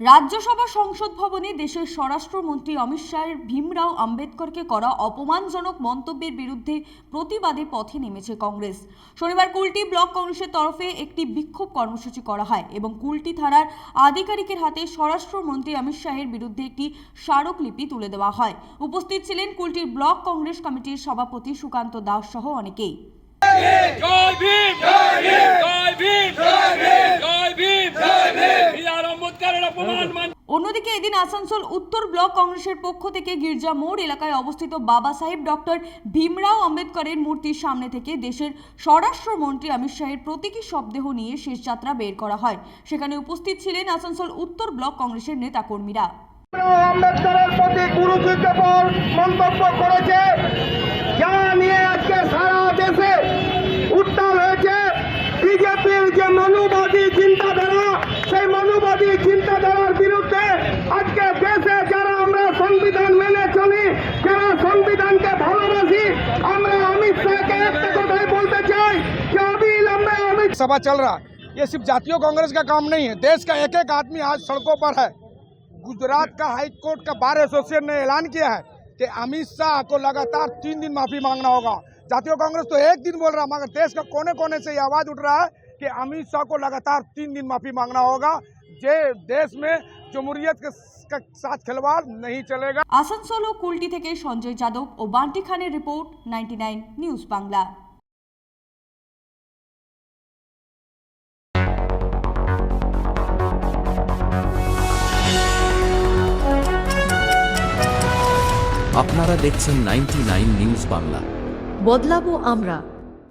রাজ্যসভা সংসদ ভবনে দেশের স্বরাষ্ট্রমন্ত্রী অমিত শাহের ভীমরাও আম্বেদকরকে করা অপমানজনক মন্তব্যের বিরুদ্ধে প্রতিবাদে পথে নেমেছে কংগ্রেস। শনিবার কুলটি ব্লক কংগ্রেসের তরফে একটি বিক্ষোভ কর্মসূচি করা হয় এবং কুলটি থানার আধিকারিকের হাতে স্বরাষ্ট্রমন্ত্রী অমিত শাহের বিরুদ্ধে একটি স্মারকলিপি তুলে দেওয়া হয়। উপস্থিত ছিলেন কুলটির ব্লক কংগ্রেস কমিটির সভাপতি সুকান্ত দাস সহ অনেকেই। জয় ভীম, জয় ভীম, জয় ভীম, জয় ভীম, জয় ভীম, জয় ভীম। বিআর আম্বেদকরের অপমান। অন্যদিকে এদিন আসানসোল উত্তর ব্লক কংগ্রেসের পক্ষ থেকে গির্জা মোড় এলাকায় অবস্থিত বাবা সাহেব ডক্টর ভীমরাও আম্বেদকরের মূর্তির সামনে থেকে দেশের স্বরাষ্ট্রমন্ত্রী অমিত শাহের প্রতীকী শবদেহ নিয়ে শেষ যাত্রা বের করা হয়। সেখানে উপস্থিত ছিলেন আসানসোল উত্তর ব্লক কংগ্রেসের নেতাকর্মীরা। আম্বেদকরের প্রতি গুরুত্বপূর্ণ মন্তব্য করেছে, যা নিয়ে আজকে সারা দেশে উত্তাল হয়েছে। বিজেপির যে মনুবাদী চিন্তাধারা, সেই মনুবাদী চিন্তাধারার বিরুদ্ধে আজকে দেশে যারা আমরা সংবিধান মেনে চলি, যারা সংবিধানকে ভালোবাসি, আমরা অমিত শাহকে একটা কথাই বলতে চাই যে অবিলম্বে अमित सभा चल रहा है। ये सिर्फ जातीय कांग्रेस का काम नहीं है, देश का एक एक आदमी आज सड़कों पर है। गुजरात का हाई कोर्ट का बार एसोसिएशन ने ऐलान किया है कि अमित शाह को लगातार 3 दिन माफी मांगना होगा। जातीय कांग्रेस तो एक दिन बोल रहा, मगर देश का कोने कोने से ये आवाज उठ रहा है कि अमित शाह को लगातार 3 दिन माफी मांगना होगा। जे देश में जमहूरियत के साथ खिलवाड़ नहीं चलेगा। আসানসোল ও কুলটি থেকে সঞ্জয় যাদব ও বান্টি খানের রিপোর্ট, 99 নিউজ বাংলা। আপনারা দেখছেন 99 নিউজ বাংলা। বদলাবো আমরা।